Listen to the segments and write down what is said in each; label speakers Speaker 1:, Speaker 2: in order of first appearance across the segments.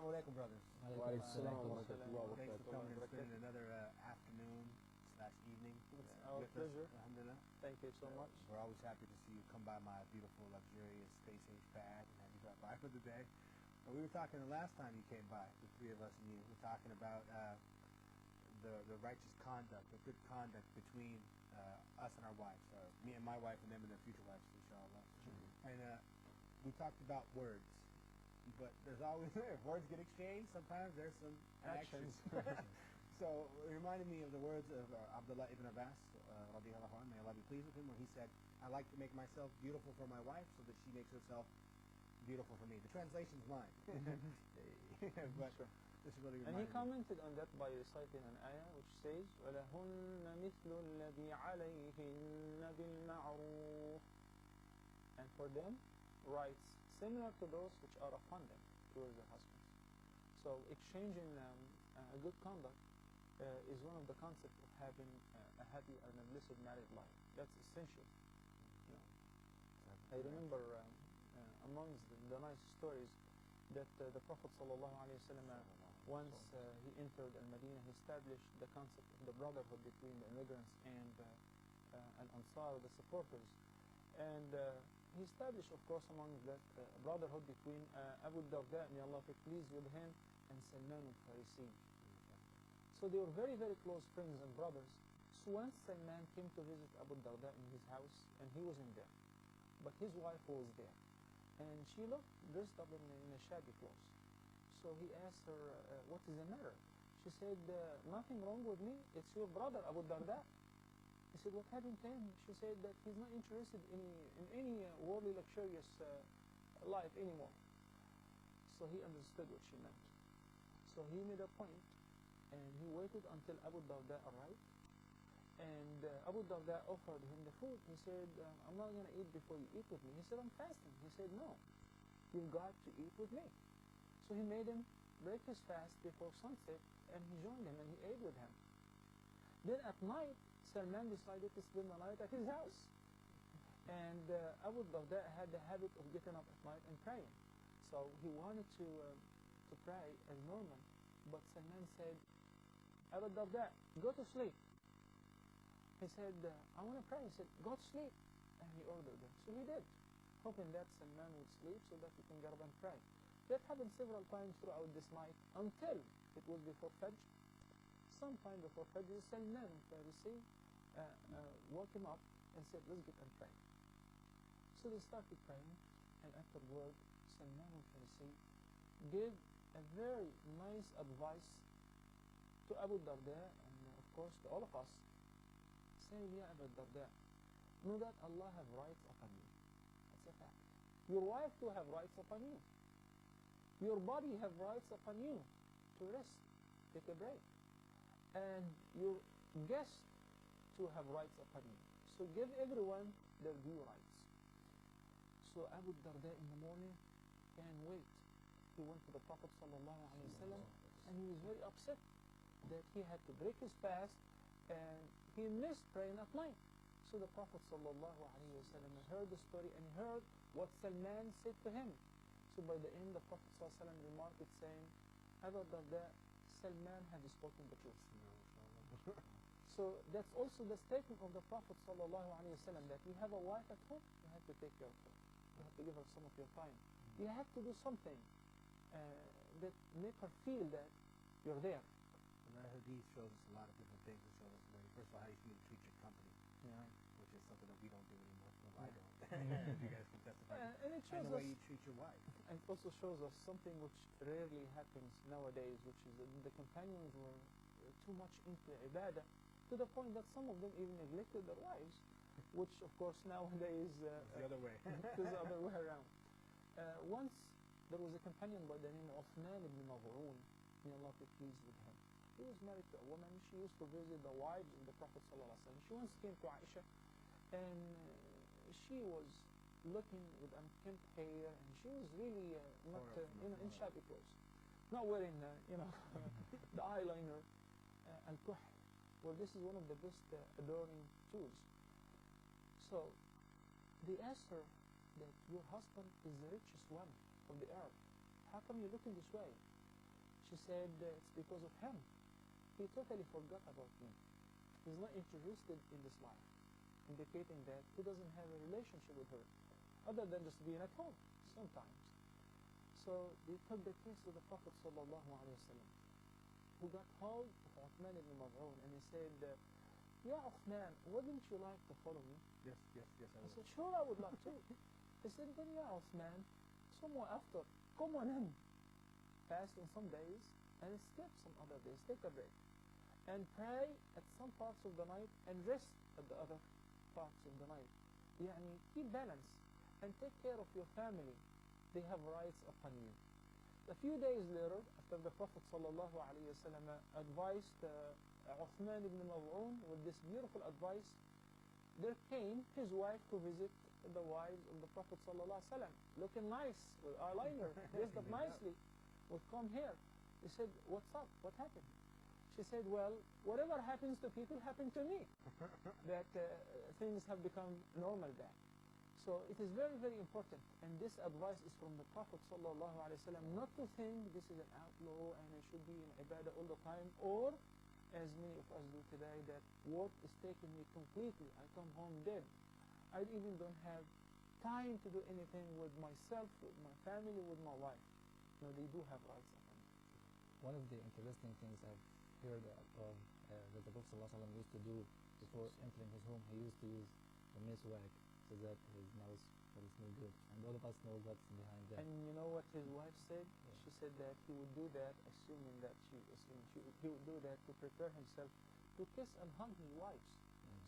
Speaker 1: Assalamu alaikum, brothers.
Speaker 2: Thanks for
Speaker 1: coming and spending another afternoon / evening
Speaker 2: It's our pleasure.
Speaker 1: us. Alhamdulillah.
Speaker 2: Thank you so much.
Speaker 1: We're always happy to see you come by my beautiful, luxurious space-age pad and have you drop by for the day. But we were talking the last time you came by, the three of us and you. We're talking about the righteous conduct, the good conduct between us and our wives, or me and my wife and them and their future wives, inshallah. And we talked about words. But there's always, if words get exchanged, sometimes there's some actions. So it reminded me of the words of Abdullah ibn Abbas, radiallahu anhu, may Allah be pleased with him, where he said, I like to make myself beautiful for my wife so that she makes herself beautiful for me. The translation's mine. But
Speaker 2: Sure.
Speaker 1: this really
Speaker 2: And he
Speaker 1: reminded me.
Speaker 2: commented on that by reciting an ayah which says, وَلَهُنَّ مِثْلُ الَّذِي عَلَيْهِنَّ بِالْمَعْرُوفِ. And for them, rights similar to those which are upon them towards their husbands. So exchanging a good conduct is one of the concepts of having a happy and a blessed married life. That's essential. You know. I remember amongst the nice stories that the Prophet ﷺ, once he entered Al-Madinah, he established the concept of the brotherhood between the immigrants and Al-Ansar, the supporters. And he established, of course, among that brotherhood between Abu Darda, may Allah be pleased with him, and Salman al-Farisi. So they were very, very close friends and brothers. So once Salman came to visit Abu Darda in his house, and he wasn't there, but his wife was there, and she looked dressed up in a shabby clothes. So he asked her, what is the matter? She said, nothing wrong with me, it's your brother Abu Darda. He said, what happened to him? She said that he's not interested in any worldly luxurious life anymore. So he understood what she meant. So he made a point, and he waited until Abu Darda arrived. And Abu Darda offered him the food. He said, I'm not going to eat before you eat with me. He said, I'm fasting. He said, no, you've got to eat with me. So he made him break his fast before sunset, and he joined him, and he ate with him. Then at night, Salman decided to spend the night at his house. And Abu Darda had the habit of getting up at night and praying. So he wanted to pray as normal. But Salman said, Abu Darda, go to sleep. He said, I want to pray. He said, go to sleep. And he ordered him. So he did, hoping that Salman would sleep so that he can get up and pray. That happened several times throughout this night until it was before Fajr. Sometime before Fajr, Salman al-Farisi woke him up and said, let's get and pray. So they started praying, and afterward, Salman al-Farisi gave a very nice advice to Abu Darda, and of course to all of us, saying, Ya Abu Darda, know that Allah have rights upon you. That's a fact. Your wife too have rights upon you. Your body have rights upon you to rest, take a break. And your guests to have rights upon you. So give everyone their due rights. So Abu Darda in the morning can't wait. He went to the Prophet ﷺ, and he was very upset that he had to break his fast and he missed praying at night. So the Prophet ﷺ heard the story and heard what Salman said to him. So by the end, the Prophet ﷺ remarked it saying, Abu Darda, Salman had spoken the truth. So that's also the statement of the Prophet ﷺ, that you have a wife at home, you have to take care of her. You have to give her some of your time. You have to do something that make her feel that you're there.
Speaker 1: And that hadith shows us a lot of different things. It shows us, first of all, how you need to treat your company, which is something that we don't do anymore. Well, I don't. You guys can testify.
Speaker 2: And it shows
Speaker 1: and the way
Speaker 2: us,
Speaker 1: you treat your wife.
Speaker 2: and it also shows us something which rarely happens nowadays, which is that the companions were too much into ibadah, to the point that some of them even neglected their wives, which of course nowadays
Speaker 1: it's the other way.
Speaker 2: is the other way around. Once there was a companion by the name of Uthman ibn Maz'un, may Allah be pleased with him. He was married to a woman. She used to visit the wives of the Prophet ﷺ. She once came to Aisha, and she was looking with unkempt hair, and she was really not in shabby clothes, not wearing the eyeliner and kuh. Well, this is one of the best adorning tools. So they asked her that your husband is the richest one of the earth. How come you're looking this way? She said, it's because of him. He totally forgot about me. He's not interested in this life, indicating that he doesn't have a relationship with her, other than just being at home sometimes. So they took the case to the Prophet ﷺ, who got hold of Uthman ibn Maz'un, and he said, Ya Uthman, wouldn't you like to follow me?
Speaker 1: Yes,
Speaker 2: I said, sure, I would love to. He said, then Ya Uthman, somewhere after, come on in, fast on some days, and skip some other days, take a break, and pray at some parts of the night, and rest at the other parts of the night. Yani, keep balance, and take care of your family. They have rights upon you. A few days later, after the Prophet ﷺ advised Uthman ibn Maz'un with this beautiful advice, there came his wife to visit the wives of the Prophet ﷺ, looking nice, with eyeliner, dressed up nicely, would come here. He said, what's up? What happened? She said, well, whatever happens to people happened to me. That things have become normal back. So it is very, very important. And this advice is from the Prophet ﷺ, not to think this is an outlaw and I should be in ibadah all the time, or as many of us do today, that work is taking me completely. I come home dead. I even don't have time to do anything with myself, with my family, with my wife. No, they do have rights upon me.
Speaker 3: One of the interesting things I've heard of that the Prophet ﷺ used to do before entering his home, he used to use the miswak, so that his nose will smell good. And all of us know what's behind that.
Speaker 2: And you know what his wife said?
Speaker 3: Yeah.
Speaker 2: She said that he would do that, assuming that he would do that to prepare himself to kiss and hug his wives.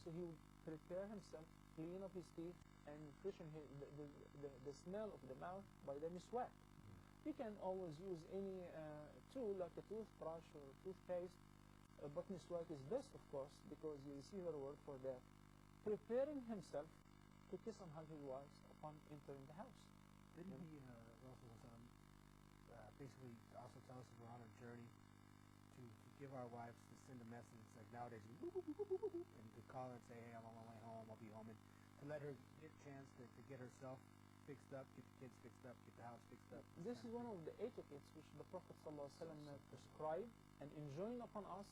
Speaker 2: So he would prepare himself, clean up his teeth, and freshen the smell of the mouth by the miswak. You can always use any tool like a toothbrush or toothpaste, but miswak is best, of course, because you receive a reward for that. Preparing himself to kiss and hug his wives upon entering the house.
Speaker 1: Didn't he basically also tell us we're on a journey to give our wives, to send a message like nowadays, and to call her and say, hey, I'm on my way home, I'll be home, and to let her get a chance to get herself fixed up, get the kids fixed up, get the house fixed up.
Speaker 2: This is one of the etiquettes which the Prophet ﷺ prescribed and enjoined upon us,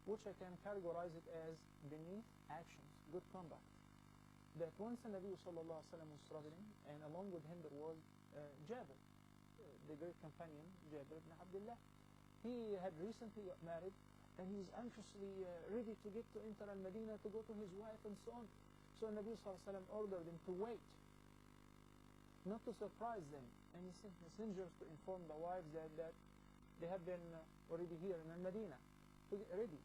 Speaker 2: which I can categorize it as beneath actions, good conduct. That once the Nabi ﷺ was traveling, and along with him there was Jabir, the great companion, Jabir ibn Abdullah. He had recently got married, and he's anxiously ready to get to enter al-Madinah to go to his wife and so on. So Nabi ﷺ ordered him to wait, not to surprise them. And he sent messengers to inform the wives that they have been already here in al-Madinah to get ready.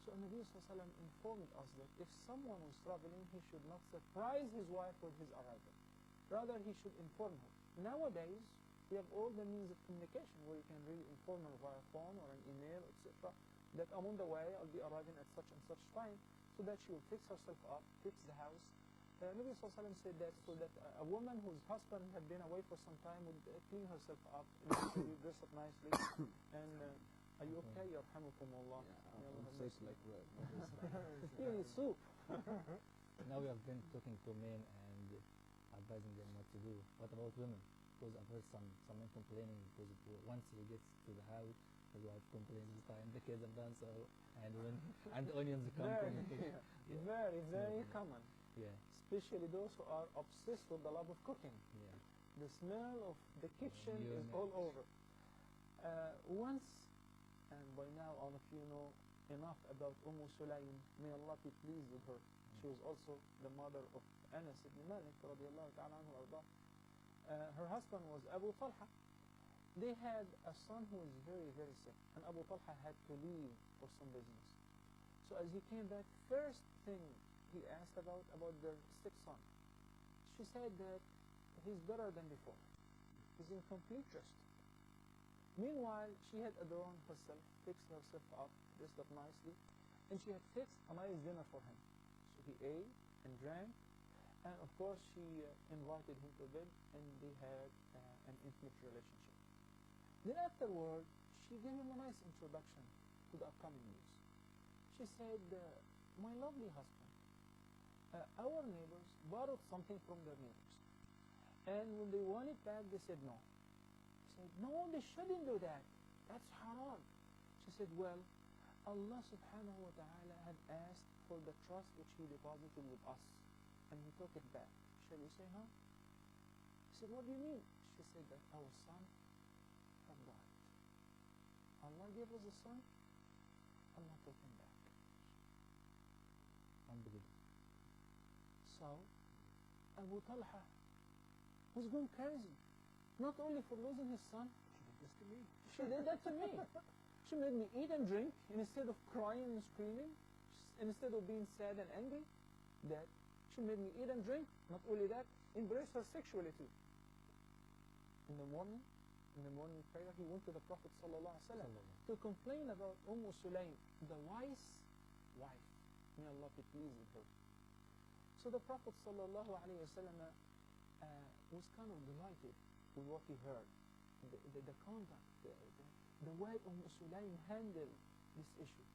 Speaker 2: So Nabi ﷺ informed us that if someone was traveling, he should not surprise his wife with his arrival. Rather, he should inform her. Nowadays, we have all the means of communication where you can really inform her via phone or an email, etc. That I'm on the way, I'll be arriving at such and such time, so that she will fix herself up, fix the house. Nabi ﷺ said that so that a woman whose husband had been away for some time would clean herself up, dress up nicely, and are you okay? Yarhamukumullah.
Speaker 3: Yeah, I'm sick like bread.
Speaker 2: You need soup.
Speaker 3: Now we have been talking to men and advising them what to do. What about women? Because I've heard some men complaining because once he gets to the house, his wife complains this time, the kids have done so, and the onions come from
Speaker 2: Very common.
Speaker 3: Yeah.
Speaker 2: Especially those who are obsessed with the love of cooking.
Speaker 3: Yeah.
Speaker 2: The smell of the kitchen is all over. Once, and by now all of you know enough about Sulaym, may Allah be pleased with her. She was also the mother of Anas ibn Malik radiallahu ta'ala anhu ardah. Her husband was Abu Talha. They had a son who was very, very sick, and Abu Talha had to leave for some business. So as he came back, first thing he asked about their sick son. She said that he's better than before. He's in complete rest. Meanwhile, she had adorned herself, fixed herself up, dressed up nicely, and she had fixed a nice dinner for him. So he ate and drank, and of course she invited him to bed, and they had an intimate relationship. Then afterward, she gave him a nice introduction to the upcoming news. She said, my lovely husband, our neighbors borrowed something from their neighbors, and when they want it back, they said no. He said, no, they shouldn't do that. That's haram. She said, well, Allah subhanahu wa ta'ala had asked for the trust which He deposited with us, and He took it back. Shall we say, huh? He said, what do you mean? She said that our son had died. Allah gave us a son, Allah took him back.
Speaker 3: Unbelievable.
Speaker 2: So, Abu Talha was going crazy. Not only for losing his son, she did that to me. She made me eat and drink, and instead of crying and screaming, instead of being sad and angry, that she made me eat and drink. Not only that, embrace her sexuality. In the morning prayer, he went to the Prophet ﷺ to complain about Sulaym, the wise wife. May Allah be pleased with her. So the Prophet ﷺ was kind of delighted with what he heard, the conduct, the way Sulaym handled this issue.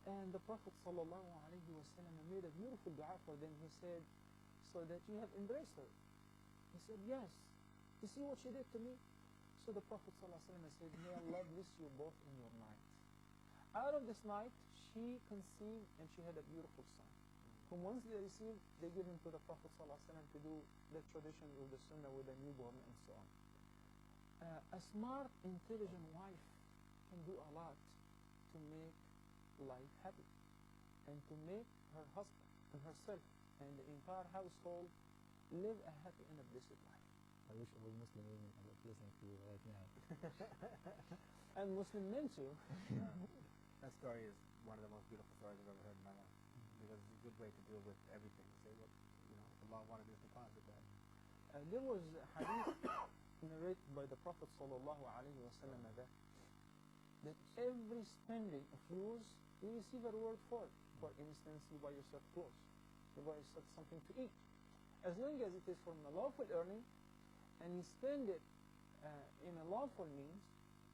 Speaker 2: And the Prophet ﷺ made a beautiful dua for them. He said, so that you have embraced her. He said, yes. You see what she did to me? So the Prophet ﷺ said, may Allah bless you both in your night. Out of this night, she conceived and she had a beautiful son, whom once they received, they give him to the Prophet ﷺ to do the tradition of the sunnah with a newborn and so on. A smart, intelligent wife can do a lot to make life happy and to make her husband and herself and the entire household live a happy and a blessed life.
Speaker 3: I wish all Muslim women are listening to you right now.
Speaker 2: And Muslim men too.
Speaker 1: That story is one of the most beautiful stories I've ever heard in my life, because it's a good way to deal with everything. Say what Allah wanted us to deposit that.
Speaker 2: There was a hadith narrated by the Prophet sallallahu alayhi wa sallam that every spending of yours, you receive a reward for it. For instance, you buy yourself clothes, you buy yourself something to eat. As long as it is from a lawful earning, and you spend it in a lawful means,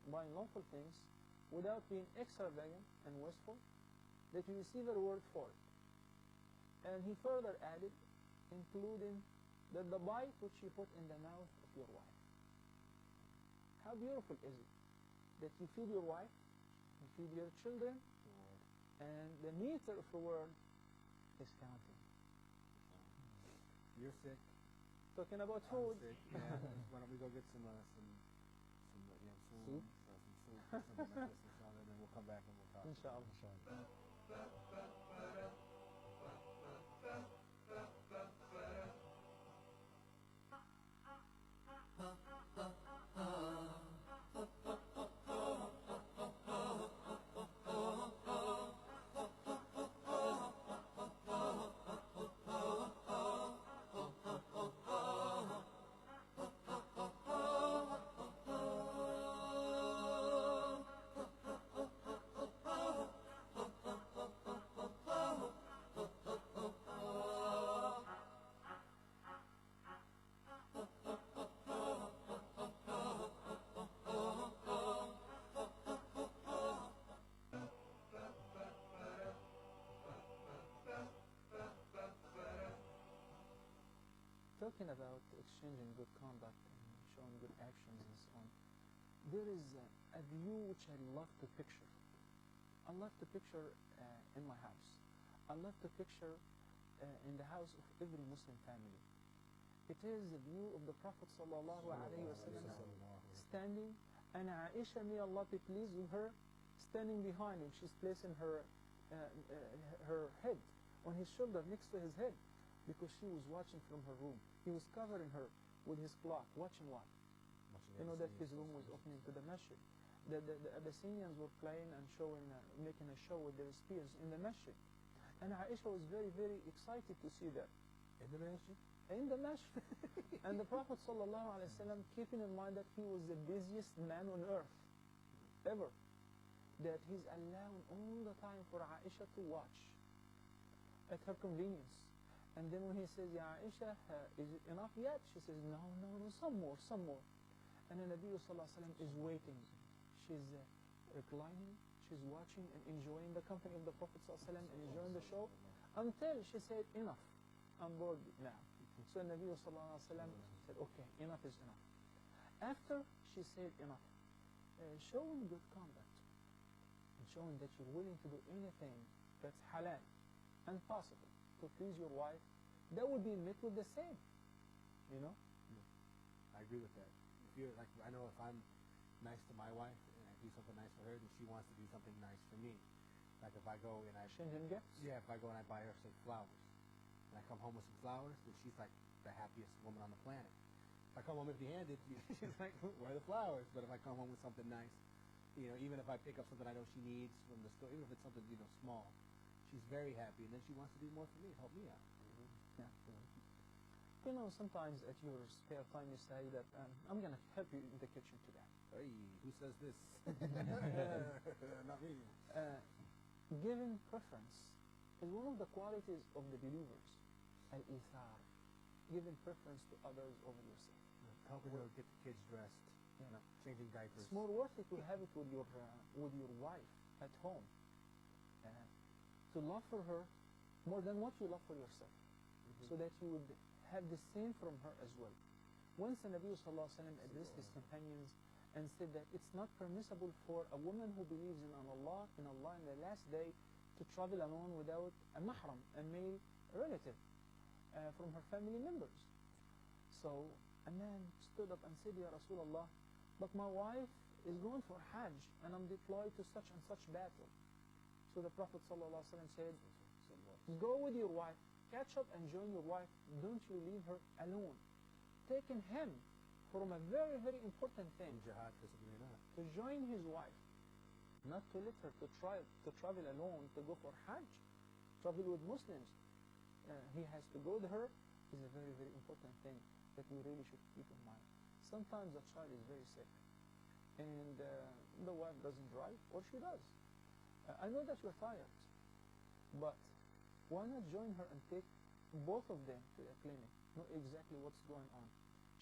Speaker 2: buying lawful things, without being extravagant and wasteful, that you receive a reward for it. And he further added, including that the bite which you put in the mouth of your wife. How beautiful is it that you feed your wife, you feed your children, and the meter of reward is counting.
Speaker 1: You're sick.
Speaker 2: Talking about
Speaker 1: I'm
Speaker 2: food.
Speaker 1: sick. Yeah. Why don't we go get some food,
Speaker 3: Soup?
Speaker 1: some soup, something like this, and then we'll come back and we'll talk.
Speaker 2: Inshallah. Talking about exchanging good conduct and showing good actions and so on, there is a view which I love to picture. I love to picture in my house. I love to picture in the house of every Muslim family. It is the view of the Prophet sallallahu alaihi wasallam standing, and Aisha, may Allah be pleased with her, standing behind him. She's placing her head on his shoulder next to his head, because she was watching from her room. He was covering her with his cloth. Watching what? You know that his room was opening to the masjid. The Abyssinians were playing and showing, making a show with their spears in the masjid. And Aisha was very, very excited to see that.
Speaker 1: In the masjid?
Speaker 2: In the masjid. And the Prophet ﷺ, keeping in mind that he was the busiest man on earth ever, that he's allowing all the time for Aisha to watch at her convenience. And then when he says, Ya Aisha, is it enough yet? She says, no, some more. And the Nabi ﷺ is waiting. She's reclining, she's watching and enjoying the company of the Prophet ﷺ and enjoying the show, until she said, enough, I'm bored now. So the Nabi ﷺ said, okay, enough is enough. After she said enough, showing good conduct and showing that you're willing to do anything that's halal and possible to please your wife, that would be met with the same, you know?
Speaker 1: I agree with that. If you're like, I know if I'm nice to my wife and I do something nice for her, then she wants to do something nice for me. Like if I go and I
Speaker 2: Exchanging gifts?
Speaker 1: Yeah, if I go and I buy her say flowers, and I come home with some flowers, then she's like the happiest woman on the planet. If I come home empty-handed, she's like, where are the flowers? But if I come home with something nice, you know, even if I pick up something I know she needs from the store, even if it's something, you know, small, she's very happy, and then she wants to do more for me, help me out.
Speaker 2: Yeah. You know, sometimes at your spare time you say that I'm going to help you in the kitchen today.
Speaker 1: Hey, who says this? Not me.
Speaker 2: Giving preference is one of the qualities of the believers. Al-ithar, giving preference to others over yourself.
Speaker 1: Helping her get the kids dressed,
Speaker 2: Yeah.
Speaker 1: changing diapers.
Speaker 2: It's more worth it to have it with your wife at home. To love for her more than what you love for yourself, so that you would have the same from her as well. Once the Nabi sallallahu alaihi wasallam addressed his companions and said that it's not permissible for a woman who believes in Allah in the last day to travel alone without a mahram, a male relative from her family members. So a man stood up and said, Ya Rasulullah, but my wife is going for Hajj and I'm deployed to such and such battle. So the Prophet sallallahu alaihi wasallam said, go with your wife, catch up and join your wife, don't you leave her alone. Taking him from a very, very important thing,
Speaker 1: Jihad,
Speaker 2: to join his wife, not to let her to travel alone, to go for Hajj, travel with Muslims. He has to go with her is a very, very important thing that we really should keep in mind. Sometimes a child is very sick, and the wife doesn't drive, or she does. I know that you're tired, but why not join her and take both of them to a clinic, know exactly what's going on,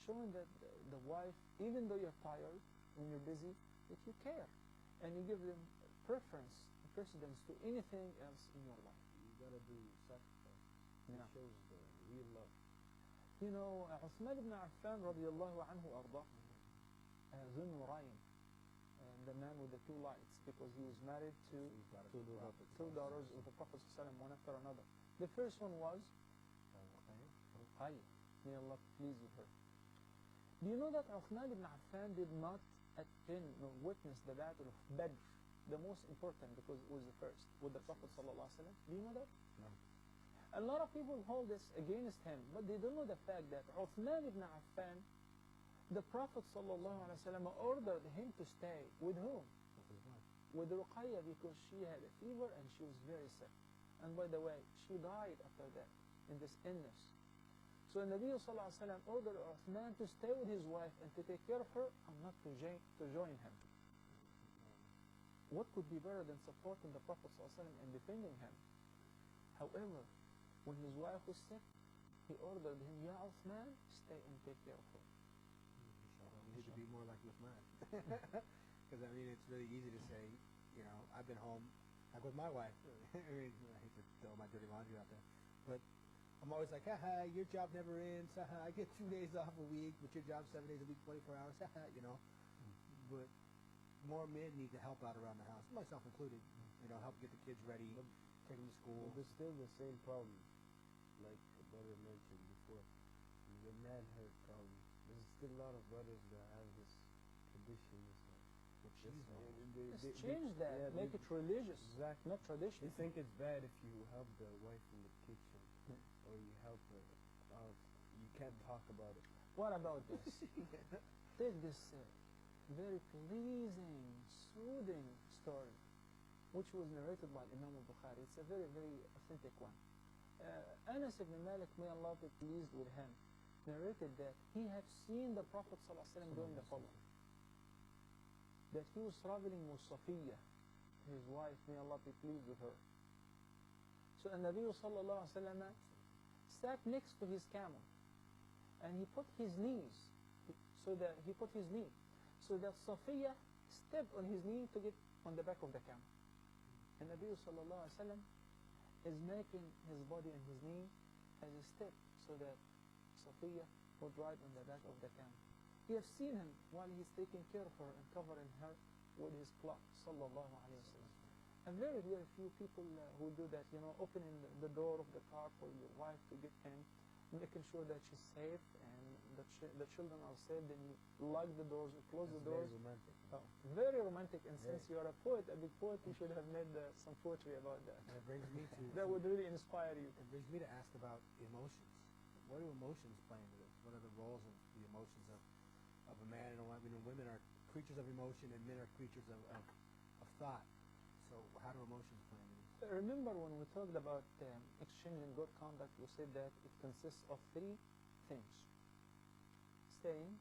Speaker 2: showing that the wife, even though you're tired, when you're busy, that you care, and you give them precedence to anything else in your life.
Speaker 4: You gotta do sacrifice.
Speaker 2: Yeah.
Speaker 4: It shows the real love.
Speaker 2: You know, Uthman ibn Affan radiallahu anhu arda, Dhul Nurayn, the man with the two lights, because he was married to two daughters of the Prophet ﷺ, one after another. The first one was Ruqayya. May Allah be pleased with her. Do you know that Uthman ibn Affan did not attend nor witness the battle of Badr, the most important, because it was the first, with the Prophet ﷺ? Do you know that?
Speaker 1: No.
Speaker 2: A lot of people hold this against him, but they don't know the fact that Uthman ibn Affan, the Prophet ﷺ ordered him to stay with whom? With Ruqayya, because she had a fever and she was very sick. And by the way, she died after that in this illness. So the Nabi ﷺ ordered Uthman to stay with his wife and to take care of her and not to join him. What could be better than supporting the Prophet ﷺ and defending him? However, when his wife was sick, he ordered him, Ya Uthman, stay and take care of her.
Speaker 1: We need to be more like Uthman. Because I mean, it's really easy to say, you know, I've been home, like with my wife. I mean, I hate to throw my dirty laundry out there, but I'm always like, haha, your job never ends. Haha, I get 2 days off a week, but your job's 7 days a week, 24 hours. Haha, you know. But more men need to help out around the house, myself included. You know, help get the kids ready, take them to school.
Speaker 4: But there's still the same problem, like the brother mentioned before, the manhood problem. There's still a lot of brothers that have this tradition.
Speaker 2: Let's change that,
Speaker 4: yeah,
Speaker 2: make it religious,
Speaker 4: exactly.
Speaker 2: not tradition.
Speaker 4: They think it's bad if you help the wife in the kitchen, or you help her out. You can't talk about it.
Speaker 2: What about this? Take this very pleasing, soothing story, which was narrated by Imam al-Bukhari. It's a very, very authentic one. Anas ibn Malik, may Allah be pleased with him, narrated that he had seen the Prophet ﷺ doing the following. That he was traveling with Safiya, his wife, may Allah be pleased with her. So the Nabi sallallahu alaihi wasallam sat next to his camel, and he put his knee, so that Safiya stepped on his knee to get on the back of the camel. And Nabi sallallahu alaihi wasallam is making his body and his knee as a step, so that Safiya would ride on the back of the camel. He has seen him while he's taking care of her and covering her with his cloth, sallallahu alayhi wa sallam. And very, very few people who do that, you know, opening the door of the car for your wife to get in, making sure that she's safe and the children are safe, then you lock the doors, you close the doors.
Speaker 1: Very romantic.
Speaker 2: Oh, very romantic, and since you are a poet, a big poet, you should have made some poetry about that.
Speaker 1: And it brings me to
Speaker 2: That would really inspire you.
Speaker 1: It brings me to ask about emotions. What do emotions play into this? What are the roles of the emotions of a man and a woman? Women are creatures of emotion, and men are creatures of thought. So how do emotions play into this?
Speaker 2: Remember when we talked about exchanging good conduct, we said that it consists of three things: saying,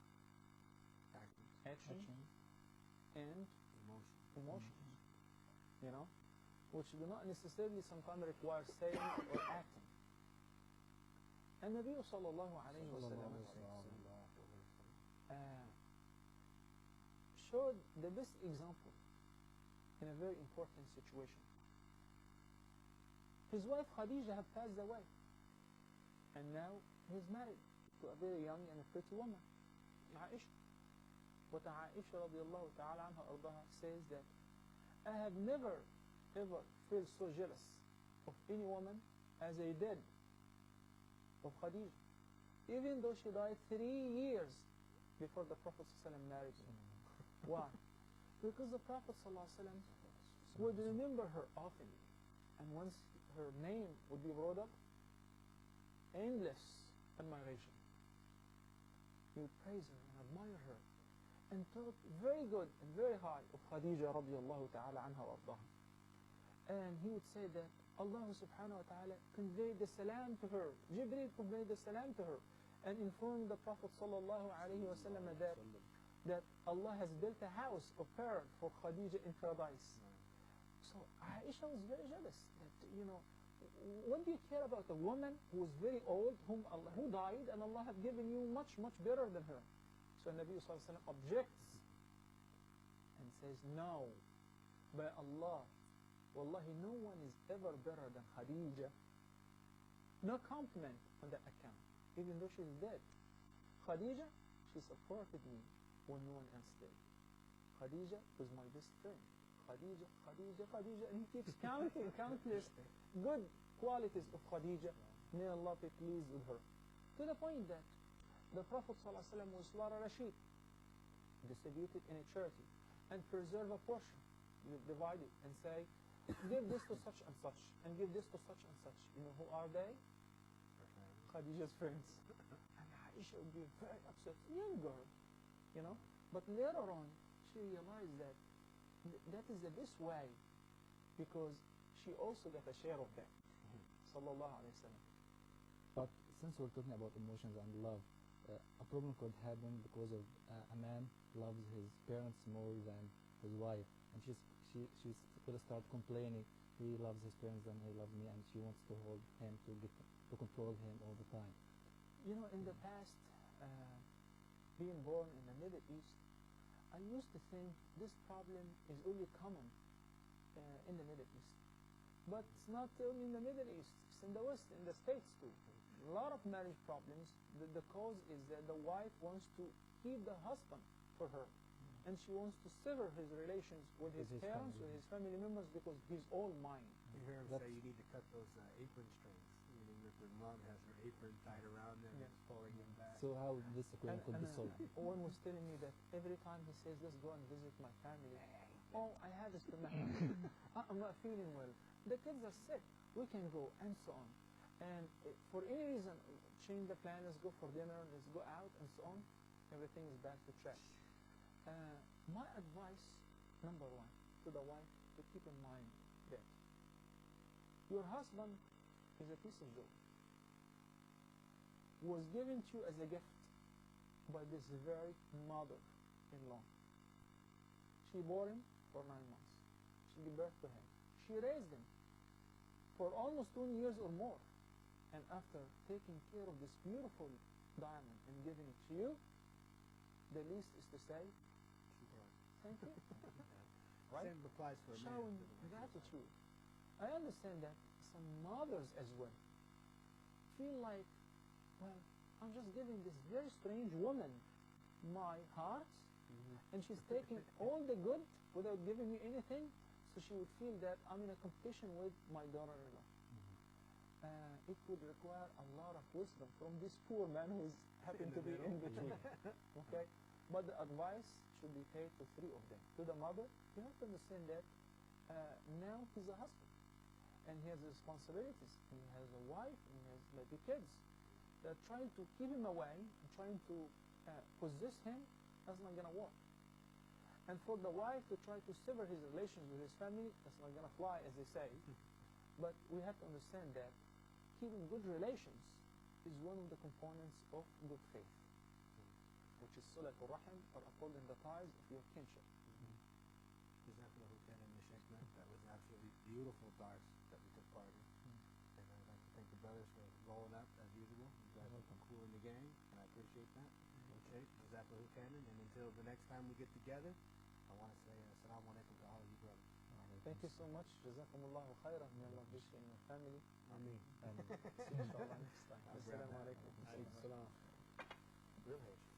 Speaker 2: action, and emotions. You know, which do not necessarily sometimes require saying or acting. And Nabi sallallahu alayhi wa sallam showed the best example in a very important situation. His wife Khadija had passed away, and now he's married to a very young and a pretty woman, Aisha. But Aisha radiallahu ta'ala anha ardaha says that I have never ever felt so jealous of any woman as I did of Khadija, even though she died 3 years before the Prophet ﷺ married her. Why? Because the Prophet ﷺ would remember her often, and once her name would be brought up, endless admiration. He would praise her and admire her and talk very good and very high of Khadija radiallahu ta'ala anha wa ardaha. And he would say that Allah subhanahu wa ta'ala conveyed the salam to her. Jibreel conveyed the salam to her and informed the Prophet sallallahu alayhi wa sallam that Allah has built a house of prayer for Khadija in paradise. So Aisha was very jealous that, you know, what do you care about a woman who is very old, who died, and Allah had given you much, much better than her? So Nabi sallallahu alayhi wa sallam objects and says, no, by Allah, wallahi, no one is ever better than Khadija. No compliment on that account, even though she's dead. Khadija, she supported me when no one else did. Khadija was my best friend. Khadija, Khadija, Khadija, and he keeps counting countless good qualities of Khadija. May Allah be pleased with her. To the point that the Prophet ﷺ will slaughter a sheep, distribute it in a charity, and preserve a portion, divide it, and say, give this to such and such, and give this to such and such. You know, who are they? Khadija's friends. And Aisha would be very upset. Young girl, you know. But later on, she realized that that is the best way, because she also got a share of that. Sallallahu alayhi wa sallam.
Speaker 3: But since we're talking about emotions and love, a problem could happen because of a man loves his parents more than his wife, and she's going to start complaining. He loves his parents than he loves me, and she wants to hold him to control him all the time.
Speaker 2: You know, in the past, being born in the Middle East, I used to think this problem is only common in the Middle East. But it's not only in the Middle East, it's in the West, in the States too. A lot of marriage problems, the cause is that the wife wants to keep the husband for her. And she wants to sever his relations with his parents, with his family members, because he's all mine.
Speaker 1: You hear him say you need to cut those apron strings. Meaning that the mom has her apron tied around them and pulling him back.
Speaker 3: So how this equation could be solved?
Speaker 2: Owen was telling me that every time he says, let's go and visit my family, oh, I have a stomach. I'm not feeling well. The kids are sick. We can go, and so on. And for any reason, change the plan, let's go for dinner, let's go out, and so on. Everything is back to track. My advice, number one, to the wife, to keep in mind that your husband is a piece of gold, was given to you as a gift by this very mother-in-law. She bore him for 9 months. She gave birth to him. She raised him for almost 20 years or more. And after taking care of this beautiful diamond and giving it to you, the least is to say, thank you. Right?
Speaker 1: Same applies for a man.
Speaker 2: Showing gratitude. I understand that some mothers as well feel like, well, I'm just giving this very strange woman my heart, and she's taking all the good without giving me anything, so she would feel that I'm in a competition with my daughter-in-law. It would require a lot of wisdom from this poor man who's happened to be in between. Okay, but the advice should be paid to three of them. To the mother, you have to understand that now he's a husband, and he has responsibilities. He has a wife, and he has maybe kids. They're trying to keep him away and trying to possess him. That's not going to work. And for the wife to try to sever his relations with his family, that's not going to fly, as they say. But we have to understand that keeping good relations is one of the components of good faith, which is salatul rahim, or upholding the ties of your kinship.
Speaker 1: Jazakallahu khairan, Shaykhna. That was absolutely beautiful dars that we took part in. And I'd like to thank the brothers for rolling up as usual. You guys are cool in the game, and I appreciate that. Okay, Jazakallahu khairan. And until the next time we get together, I want to say assalamu alaikum to all of you brothers.
Speaker 2: Thank you so much. Jazakumullahu khairan. May Allah bless you and your family.
Speaker 1: Ameen.
Speaker 2: And see you inshallah next time. Assalamu alaikum.
Speaker 1: Alaykum salam. Real Haitian.